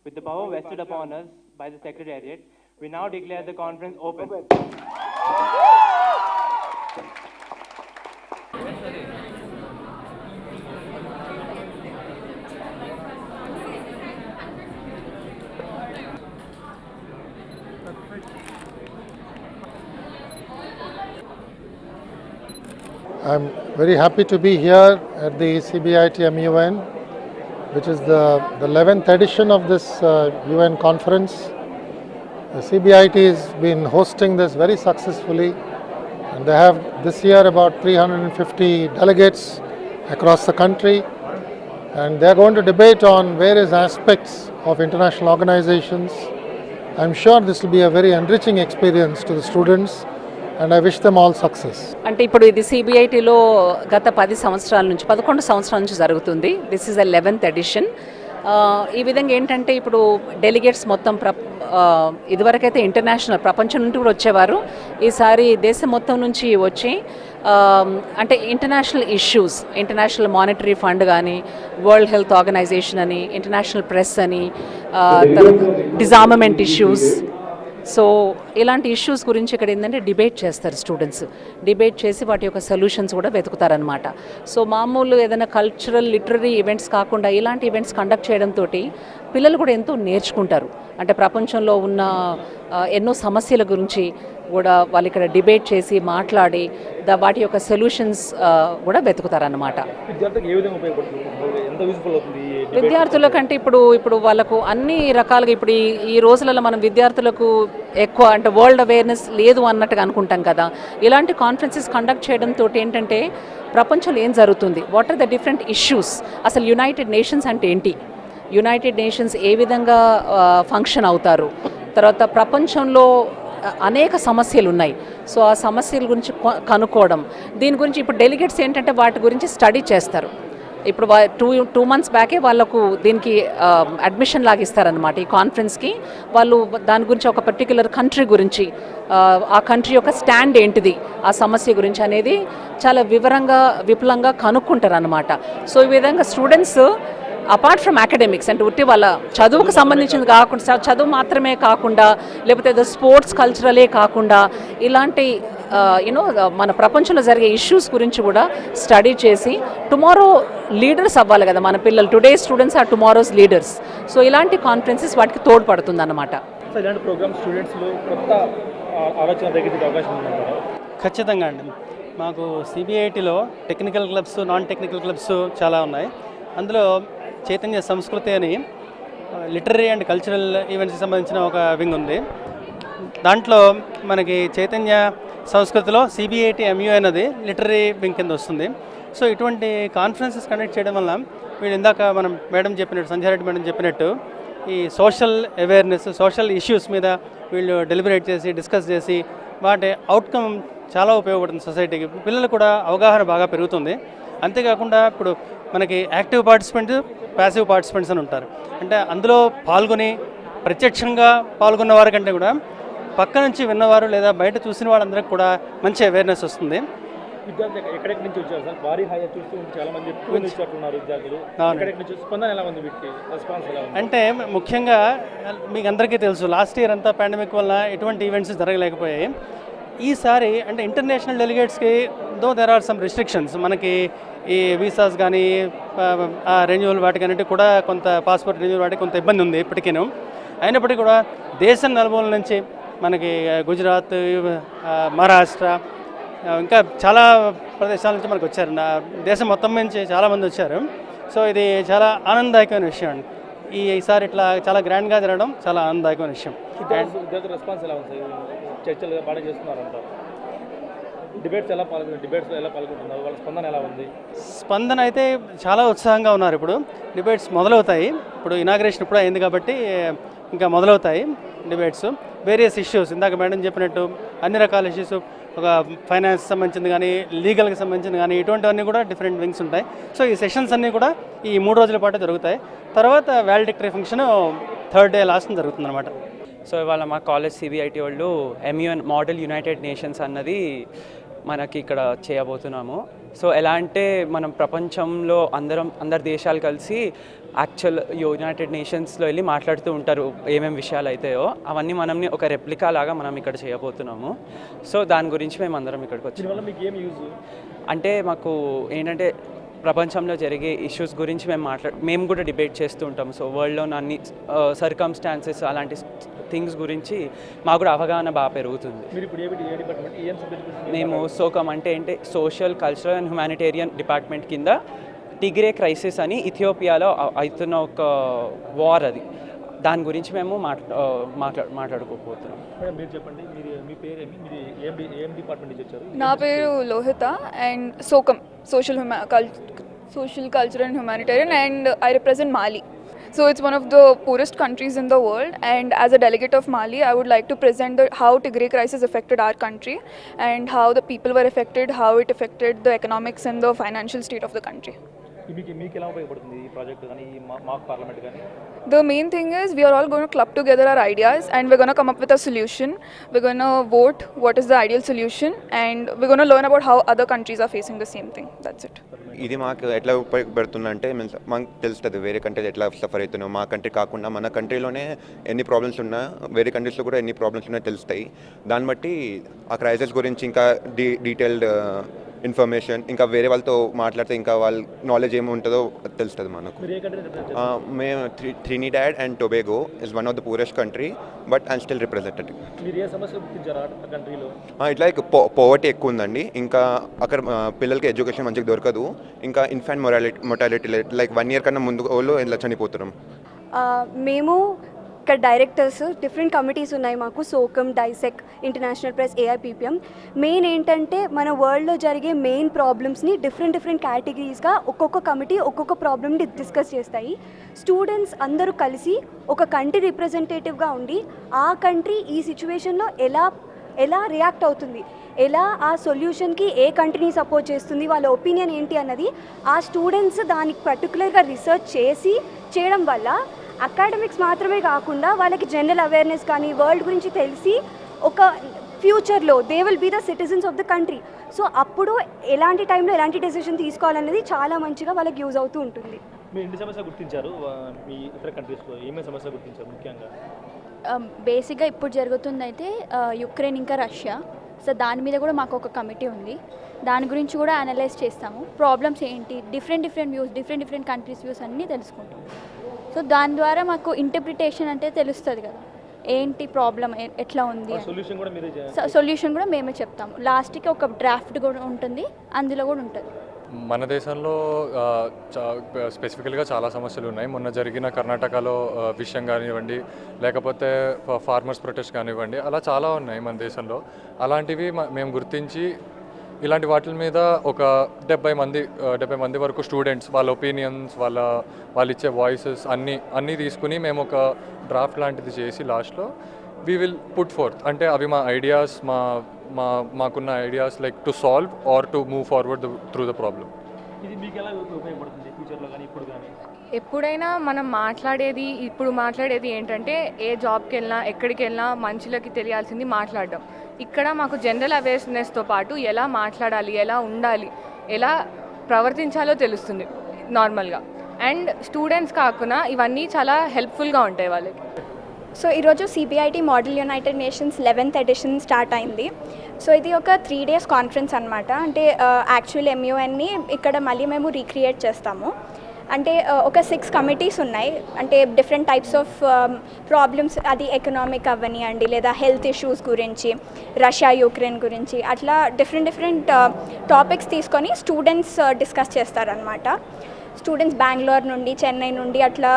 With the power vested upon us by the Secretariat, we now declare the conference open. I'm very happy to be here at the CBIT MUN, which is the 11th edition of this UN conference. The CBIT has been hosting this very successfully, and they have this year about 350 delegates across the country, and they are going to debate on various aspects of international organizations. I'm sure this will be a very enriching experience to the students, and I wish them all success. అంటే ఇప్పుడు ఇది సిబిఐటిలో గత 11 సంవత్సరాల నుంచి జరుగుతుంది. This is 11th edition. ఈ విధంగా ఏంటంటే ఇప్పుడు డెలిగేట్స్ మొత్తం ఇదివరకైతే ఇంటర్నేషనల్ ప్రపంచం నుండి కూడా వచ్చేవారు. ఈసారి దేశం మొత్తం నుంచి వచ్చి అంటే international issues, international monetary fund కానీ, వరల్డ్ హెల్త్ ఆర్గనైజేషన్ అని, ఇంటర్నేషనల్ ప్రెస్ అని, డిజార్మమెంట్ ఇష్యూస్, సో ఇలాంటి ఇష్యూస్ గురించి ఇక్కడ ఏంటంటే డిబేట్ చేస్తారు స్టూడెంట్స్. డిబేట్ చేసి వాటి యొక్క సొల్యూషన్స్ కూడా వెతుకుతారనమాట. సో మామూలు ఏదైనా కల్చరల్ లిటరరీ ఈవెంట్స్ కాకుండా ఇలాంటి ఈవెంట్స్ కండక్ట్ చేయడంతో పిల్లలు కూడా ఎంతో నేర్చుకుంటారు. అంటే ప్రపంచంలో ఉన్న ఎన్నో సమస్యల గురించి కూడా వాళ్ళు ఇక్కడ డిబేట్ చేసి మాట్లాడి వాటి యొక్క సొల్యూషన్స్ కూడా వెతుకుతారన్నమాట. విద్యార్థుల కంటే ఇప్పుడు వాళ్ళకు అన్ని రకాలుగా ఇప్పుడు ఈ రోజులలో మనం విద్యార్థులకు ఎక్కువ అంటే వరల్డ్ అవేర్నెస్ లేదు అన్నట్టుగా అనుకుంటాం కదా. ఇలాంటి కాన్ఫరెన్సెస్ కండక్ట్ చేయడంతో ఏంటంటే ప్రపంచంలో ఏం జరుగుతుంది, what are the different issues, అసలు యునైటెడ్ నేషన్స్ అంటే ఏంటి, యునైటెడ్ నేషన్స్ ఏ విధంగా ఫంక్షన్ అవుతారు, తర్వాత ప్రపంచంలో అనేక సమస్యలు ఉన్నాయి. సో ఆ సమస్యల గురించి కనుక్కోవడం, దీని గురించి ఇప్పుడు డెలిగేట్స్ ఏంటంటే వాటి గురించి స్టడీ చేస్తారు. ఇప్పుడు 2 months బ్యాకే వాళ్ళకు దీనికి అడ్మిషన్ లాగా ఇస్తారనమాట. ఈ కాన్ఫరెన్స్కి వాళ్ళు దాని గురించి ఒక పర్టిక్యులర్ కంట్రీ గురించి, ఆ కంట్రీ యొక్క స్టాండ్ ఏంటిది ఆ సమస్య గురించి అనేది చాలా విపులంగా కనుక్కుంటారు అనమాట. సో ఈ విధంగా స్టూడెంట్స్ అపార్ట్ ఫ్రమ్ అకాడమిక్స్ అంటే ఉట్టి వాళ్ళ చదువుకు సంబంధించింది కాకుండా, చదువు మాత్రమే కాకుండా, లేకపోతే ఏదో స్పోర్ట్స్ కల్చరలే కాకుండా ఇలాంటి మన ప్రపంచంలో జరిగే ఇష్యూస్ గురించి కూడా స్టడీ చేసి టుమారో లీడర్స్ అవ్వాలి కదా మన పిల్లలు. Today students are tomorrow's leaders. So ఇలాంటి కాన్ఫరెన్సెస్ వాటికి తోడ్పడుతుంది అన్నమాట. ఖచ్చితంగా అండి. మాకు సిబిఐటిలో technical clubs, non technical clubs చాలా ఉన్నాయి. అందులో చైతన్య సంస్కృతి అని లిటరరీ అండ్ కల్చరల్ ఈవెంట్స్కి సంబంధించిన ఒక వింగ్ ఉంది. దాంట్లో మనకి చైతన్య సంస్కృతిలో సిబిఐటి ఎంయూ అనేది లిటరరీ వింగ్ కింద వస్తుంది. సో ఇటువంటి కాన్ఫరెన్సెస్ కండక్ట్ చేయడం వల్ల వీళ్ళు ఇందాక మనం సంధ్యారెడ్డి మేడం చెప్పినట్టు ఈ సోషల్ అవేర్నెస్, సోషల్ ఇష్యూస్ మీద వీళ్ళు డెలిబరేట్ చేసి డిస్కస్ చేసి వాటి అవుట్కమ్ చాలా ఉపయోగపడుతుంది సొసైటీకి. పిల్లలు కూడా అవగాహన బాగా పెరుగుతుంది. అంతేకాకుండా ఇప్పుడు మనకి యాక్టివ్ పార్టిసిపెంట్స్, ప్యాసివ్ పార్టిసిపెంట్స్ అని ఉంటారు. అంటే అందులో ప్రత్యక్షంగా పాల్గొన్న వారి కంటే కూడా పక్క నుంచి విన్నవారు లేదా బయట చూసిన వాళ్ళందరికీ కూడా మంచి అవేర్నెస్ వస్తుంది. విద్యార్థులు ఎక్కడెక్కడి నుంచి వచ్చారు సార్? భారీ హాయిగా చూస్తూ చాలా మంది విద్యార్థులు రెస్పాన్స్ ఎలా ఉంది? అంటే ముఖ్యంగా మీకు అందరికీ తెలుసు, లాస్ట్ ఇయర్ అంతా పాండమిక్ వల్ల ఎటువంటి ఈవెంట్స్ జరగలేకపోయాయి. ఈసారి అంటే ఇంటర్నేషనల్ డెలిగేట్స్కి దేర్ ఆర్ సమ్ రిస్ట్రిక్షన్స్. మనకి ఈ వీసాస్ కానీ రెన్యూవల్ వాటికన్నిటి కూడా కొంత పాస్పోర్ట్ రెన్యూవల్ వాటికి కొంత ఇబ్బంది ఉంది ఇప్పటికీను. అయినప్పటికీ కూడా దేశం నలుమూల నుంచి మనకి గుజరాత్, మహారాష్ట్ర, ఇంకా చాలా ప్రదేశాల నుంచి మనకు వచ్చారు. దేశం మొత్తం నుంచి చాలామంది వచ్చారు. సో ఇది చాలా ఆనందదాయకమైన విషయం అండి. ఈసారి ఇట్లా చాలా గ్రాండ్గా జరగడం చాలా ఆనందదాయకమైన విషయం. రెస్పాన్స్ ఎలా ఉంది? చర్చలు బాగా చేస్తున్నారంట. డిబేట్స్లో ఎలా పాల్గొంటున్నారు? వాళ్ళ స్పందన ఎలా ఉంది? స్పందన అయితే చాలా ఉత్సాహంగా ఉన్నారు. ఇప్పుడు డిబేట్స్ మొదలవుతాయి. ఇప్పుడు ఇనాగ్రేషన్ ఇప్పుడు అయింది కాబట్టి ఇంకా మొదలవుతాయి డిబేట్స్. వేరియస్ ఇష్యూస్ ఇందాక మేడం చెప్పినట్టు అన్ని రకాల ఇష్యూస్, ఒక ఫైనాన్స్ సంబంధించింది కానీ, లీగల్కి సంబంధించింది కానీ, ఇటువంటివన్నీ కూడా డిఫరెంట్ వింగ్స్ ఉంటాయి. సో ఈ సెషన్స్ అన్నీ కూడా ఈ 3 రోజుల పాటు జరుగుతాయి. తర్వాత వాలిడిక్టరీ ఫంక్షన్ 3rd డే లాస్ట్ జరుగుతుంది అనమాట. సో ఇవాళ మా కాలేజ్ సిబిఐటి వాళ్ళు MUN మోడల్ యునైటెడ్ నేషన్స్ అన్నది మనకి ఇక్కడ చేయబోతున్నాము. సో ఎలా అంటే మనం ప్రపంచంలో అందరు దేశాలు కలిసి యాక్చువల్ యునైటెడ్ నేషన్స్లో వెళ్ళి మాట్లాడుతూ ఉంటారు ఏమేమి విషయాలు అవుతాయో అవన్నీ మనల్ని ఒక రెప్లికా లాగా మనం ఇక్కడ చేయబోతున్నాము. సో దాని గురించి మేము అందరం ఇక్కడికి వచ్చాము. దీనివల్ల మీకు ఏం యూజ్? అంటే మాకు ఏంటంటే ప్రపంచంలో జరిగే ఇష్యూస్ గురించి మేము కూడా డిబేట్ చేస్తూ ఉంటాము. సో వరల్డ్లో అన్ని సర్కమ్స్టాన్సెస్ అలాంటి థింగ్స్ గురించి మాకు కూడా అవగాహన బాగా పెరుగుతుంది. మీరు ఇప్పుడు ఏ డిపార్ట్మెంట్, ఏం సబ్జెక్ట్? మేము సోకమ్ అంటే social cultural and humanitarian department కింద టిగ్రే క్రైసిస్ అని ఇథియోపియాలో అవుతున్న ఒక వార్, అది దాని గురించి మేము మాట్లాడుకోకపోతున్నాం. మేడం మీరు చెప్పండి, మీ పేరేమి, మీరు ఏం డిపార్ట్మెంట్ నుంచి వచ్చారు? నా పేరు Lohitha and SOCHUM social cultural and humanitarian and I represent Mali. So it's one of the poorest countries in the world, and as a delegate of Mali I would like to present how Tigray crisis affected our country and how the people were affected, how it affected the economics and the financial state of the country. మీకు ఎలా ఉపయోగపడుతుంది ఈ project కానీ ఈ మాక్ parliament కానీ? The main thing is we are all going to club together our ideas and we're going to come up with a solution. We're going to vote what is the ideal solution and we're going to learn about how other countries are facing the same thing. That's it. ఇది మాకు ఎట్లా ఉపయోగపడుతుందంటే మాకు తెలుస్తుంది వేరే countries ఎట్లా suffer అవుతున్నాం. మా country కాకుండా మన కంట్రీలోనే ఎన్ని ప్రాబ్లమ్స్ ఉన్నా వేరే కంట్రీస్లో కూడా ఎన్ని ప్రాబ్లమ్స్ ఉన్నాయో తెలుస్తాయి. దాన్ని బట్టి ఆ క్రైసిస్ గురించి ఇంకా డీటెయిల్డ్ ఇన్ఫర్మేషన్ ఇంకా వేరే వాళ్ళతో మాట్లాడితే ఇంకా వాళ్ళ నాలెడ్జ్ ఏమి ఉంటుందో తెలుస్తుంది మనకు. మేము Trinidad and Tobago is one of the poorest country but I'm still representative. మీరు ఏ సమస్య గుర్తించారా ఆ కంట్రీలో? ఇట్లా పోవర్టీ ఎక్కువ ఉందండి. ఇంకా అక్కడ పిల్లలకి ఎడ్యుకేషన్ మంచిగా దొరకదు. ఇంకా ఇన్ఫాంట్ మొటాలిటీ లైక్ 1 year కన్నా ముందు వాళ్ళు ఇలా చనిపోతున్నాం. మేము ఇక్కడ డైరెక్టర్స్ డిఫరెంట్ కమిటీస్ ఉన్నాయి మాకు, సోకమ్, డైసెక్, ఇంటర్నేషనల్ ప్రెస్, ఏఐపిపిఎం. మెయిన్ ఏంటంటే మన వరల్డ్లో జరిగే మెయిన్ ప్రాబ్లమ్స్ని డిఫరెంట్ కేటగిరీస్గా ఒక్కొక్క కమిటీ ఒక్కొక్క ప్రాబ్లమ్ని డిస్కస్ చేస్తాయి. స్టూడెంట్స్ అందరూ కలిసి ఒక కంట్రీ రిప్రజెంటేటివ్గా ఉండి ఆ కంట్రీ ఈ సిచ్యువేషన్లో ఎలా రియాక్ట్ అవుతుంది, ఎలా ఆ సొల్యూషన్కి ఏ కంట్రీని సపోర్ట్ చేస్తుంది, వాళ్ళ ఒపీనియన్ ఏంటి అన్నది ఆ స్టూడెంట్స్ దానికి పర్టికులర్గా రీసెర్చ్ చేయడం వల్ల అకాడమిక్స్ మాత్రమే కాకుండా వాళ్ళకి జనరల్ అవేర్నెస్ కానీ వరల్డ్ గురించి తెలిసి ఒక ఫ్యూచర్లో they will be the citizens of the country. So అప్పుడు ఎలాంటి టైంలో ఎలాంటి డెసిషన్ తీసుకోవాలనేది చాలా మంచిగా వాళ్ళకి యూజ్ అవుతూ ఉంటుంది. మీరు ఎన్ని సమస్య గుర్తించారు మీ ఇతర కంట్రీస్లో? ఏమేమి సమస్య గుర్తించారు ముఖ్యంగా? బేసిక్గా ఇప్పుడు జరుగుతుందైతే యుక్రెయిన్ ఇంకా రష్యా. సో దాని మీద కూడా మాకు ఒక కమిటీ ఉంది, దాని గురించి కూడా అనలైజ్ చేస్తాము. ప్రాబ్లమ్స్ ఏంటి, different views, different countries views అన్నీ తెలుసుకుంటాం. సో దాని ద్వారా మాకు ఇంటర్ప్రిటేషన్ అంటే తెలుస్తుంది కదా, ఏంటి ప్రాబ్లం ఎట్లా ఉంది, సొల్యూషన్ కూడా మేమే చెప్తాము. లాస్ట్కి ఒక డ్రాఫ్ట్ కూడా ఉంటుంది, అందులో కూడా ఉంటుంది. మన దేశంలో స్పెసిఫికల్గా చాలా సమస్యలు ఉన్నాయి. మొన్న జరిగిన కర్ణాటకలో విషయం కానివ్వండి, లేకపోతే ఫార్మర్స్ ప్రొటెస్ట్ కానివ్వండి, అలా చాలా ఉన్నాయి మన దేశంలో. అలాంటివి మేము గుర్తించి ఇలాంటి వాటి మీద ఒక 70 మంది వరకు స్టూడెంట్స్ వాళ్ళ ఒపీనియన్స్, వాళ్ళు ఇచ్చే వాయిసెస్ అన్నీ తీసుకుని మేము ఒక డ్రాఫ్ట్ లాంటిది చేసి లాస్ట్లో వీ విల్ పుట్ ఫోర్త్. అంటే అవి మా ఐడియాస్, మాకున్న ideas like to solve or to move forward through the problem. ఇది మీకు ఎలా ఉపయోగపడుతుంది ఫ్యూచర్లో కానీ ఇప్పుడు కానీ? ఎప్పుడైనా మనం ఇప్పుడు మాట్లాడేది ఏంటంటే ఏ జాబ్కి వెళ్ళినా ఎక్కడికి వెళ్ళినా మనుషులకి తెలియాల్సింది మాట్లాడడం. ఇక్కడ మాకు జనరల్ అవేర్నెస్తో పాటు ఎలా మాట్లాడాలి, ఎలా ఉండాలి, ఎలా ప్రవర్తించాలో తెలుస్తుంది నార్మల్గా. అండ్ స్టూడెంట్స్ కాకుండా ఇవన్నీ చాలా హెల్ప్ఫుల్గా ఉంటాయి వాళ్ళకి. సో ఈరోజు CBIT model United Nations 11th edition start అయింది. సో ఇది ఒక 3 days కాన్ఫరెన్స్ అనమాట. అంటే యాక్చువల్ MUNని ఇక్కడ మళ్ళీ మేము రీక్రియేట్ చేస్తాము. అంటే ఒక 6 కమిటీస్ ఉన్నాయి. అంటే డిఫరెంట్ టైప్స్ ఆఫ్ ప్రాబ్లమ్స్, అది ఎకనామిక్ అవ్వనివ్వండి లేదా హెల్త్ ఇష్యూస్ గురించి, రష్యా యుక్రెయిన్ గురించి, అట్లా డిఫరెంట్ టాపిక్స్ తీసుకొని స్టూడెంట్స్ డిస్కస్ చేస్తారనమాట. స్టూడెంట్స్ బెంగళూరు నుండి, చెన్నై నుండి అట్లా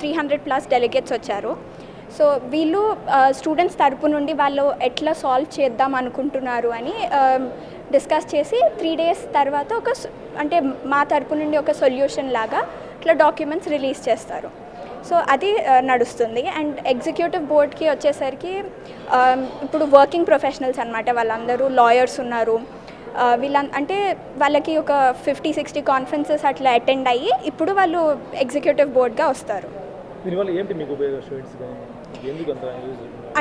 300+ డెలిగేట్స్ వచ్చారు. సో వీళ్ళు స్టూడెంట్స్ తరపు నుండి వాళ్ళు ఎట్లా సాల్వ్ చేద్దాం అనుకుంటున్నారు అని డిస్కస్ చేసి 3 days తర్వాత అంటే మా తరపు నుండి ఒక సొల్యూషన్ లాగా ఇట్లా డాక్యుమెంట్స్ రిలీజ్ చేస్తారు. సో అది నడుస్తుంది. అండ్ ఎగ్జిక్యూటివ్ బోర్డ్కి వచ్చేసరికి ఇప్పుడు వర్కింగ్ ప్రొఫెషనల్స్ అనమాట, వాళ్ళందరూ లాయర్స్ ఉన్నారు. అంటే వాళ్ళకి ఒక 50-60 కాన్ఫరెన్సెస్ అట్లా అటెండ్ అయ్యి ఇప్పుడు వాళ్ళు ఎగ్జిక్యూటివ్ బోర్డ్గా వస్తారు.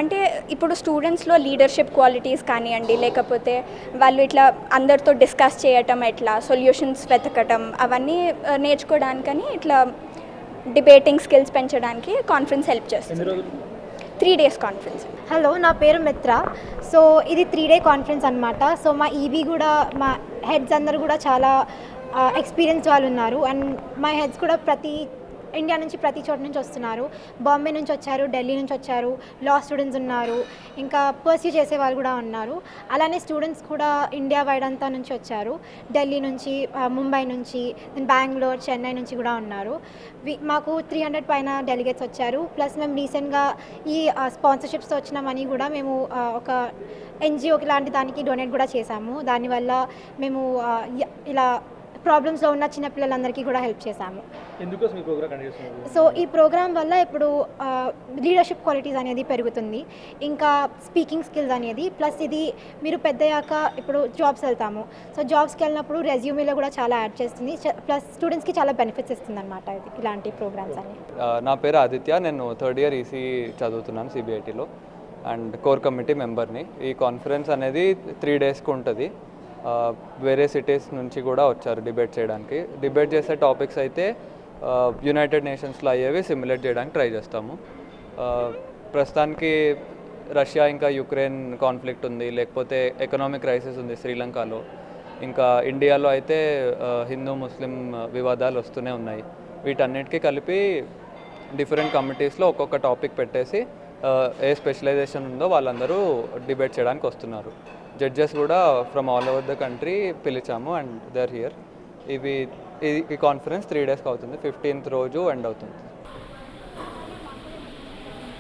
అంటే ఇప్పుడు స్టూడెంట్స్లో లీడర్షిప్ క్వాలిటీస్ కానివ్వండి, లేకపోతే వాళ్ళు ఇట్లా అందరితో డిస్కస్ చేయటం, ఎట్లా సొల్యూషన్స్ వెతకటం, అవన్నీ నేర్చుకోవడానికని ఇట్లా డిబేటింగ్ స్కిల్స్ పెంచడానికి కాన్ఫరెన్స్ హెల్ప్ ఎన్ని చేస్తుంది. రోజులు? 3 days కాన్ఫరెన్స్. హలో, నా పేరు మిత్ర. సో ఇది 3 day కాన్ఫరెన్స్ అనమాట. సో మా ఈబీ కూడా, మా హెడ్స్ అందరు కూడా చాలా ఎక్స్పీరియన్స్ వాళ్ళు ఉన్నారు. అండ్ మా హెడ్స్ కూడా ఇండియా నుంచి ప్రతి చోట నుంచి వస్తున్నారు. బాంబే నుంచి వచ్చారు, ఢిల్లీ నుంచి వచ్చారు, లా స్టూడెంట్స్ ఉన్నారు, ఇంకా పర్స్యూ చేసే వాళ్ళు కూడా ఉన్నారు. అలానే స్టూడెంట్స్ కూడా ఇండియా వైడ్ అంతా నుంచి వచ్చారు. ఢిల్లీ నుంచి, ముంబై నుంచి, బెంగళూరు, చెన్నై నుంచి కూడా ఉన్నారు. మాకు 300 పైన డెలిగేట్స్ వచ్చారు. ప్లస్ మేము రీసెంట్గా ఈ స్పాన్సర్షిప్స్తో వచ్చిన మనీ కూడా మేము ఒక ఎన్జిఓకి లాంటి దానికి డొనేట్ కూడా చేశాము. దానివల్ల మేము ఇలా ప్రాబ్లమ్స్లో ఉన్న చిన్నపిల్లలందరికీ కూడా హెల్ప్ చేశాము. ఎందుకోసం ఈ ప్రోగ్రామ్ కండక్ట్ చేస్తున్నారు? సో ఈ ప్రోగ్రామ్ వల్ల ఇప్పుడు లీడర్షిప్ క్వాలిటీస్ అనేది పెరుగుతుంది, ఇంకా స్పీకింగ్ స్కిల్స్ అనేది. ప్లస్ ఇది మీరు పెద్దయ్యాక ఇప్పుడు జాబ్స్ వెళ్తాము. సో జాబ్స్కి వెళ్ళినప్పుడు రెజ్యూమీలో కూడా చాలా యాడ్ చేస్తుంది. ప్లస్ స్టూడెంట్స్కి చాలా బెనిఫిట్స్ ఇస్తుంది అనమాట ఇలాంటి ప్రోగ్రామ్స్ అని. నా పేరు ఆదిత్య, నేను 3rd year ఈసీ చదువుతున్నాను సిబిఐటీలో అండ్ కోర్ కమిటీ మెంబర్ని. ఈ కాన్ఫరెన్స్ అనేది 3 daysకి ఉంటుంది. వేరే సిటీస్ నుంచి కూడా వచ్చారు డిబేట్ చేయడానికి. డిబేట్ చేసే టాపిక్స్ అయితే యునైటెడ్ నేషన్స్లో అయ్యేవి సిమ్యులేట్ చేయడానికి ట్రై చేస్తాము. ప్రస్తుతానికి రష్యా ఇంకా యుక్రెయిన్ కాన్ఫ్లిక్ట్ ఉంది, లేకపోతే ఎకనామిక్ క్రైసిస్ ఉంది శ్రీలంకలో, ఇంకా ఇండియాలో అయితే హిందూ ముస్లిం వివాదాలు వస్తూనే ఉన్నాయి. వీటన్నిటికీ కలిపి డిఫరెంట్ కమిటీస్లో ఒక్కొక్క టాపిక్ పెట్టేసి ఏ స్పెషలైజేషన్ ఉందో వాళ్ళందరూ డిబేట్ చేయడానికి వస్తున్నారు. జడ్జెస్ కూడా from all over the country పిలిచాము అండ్ దే ఆర్ హియర్. ఈ కాన్ఫరెన్స్ 3 daysకి అవుతుంది. 15th రోజు ఎండ్ అవుతుంది.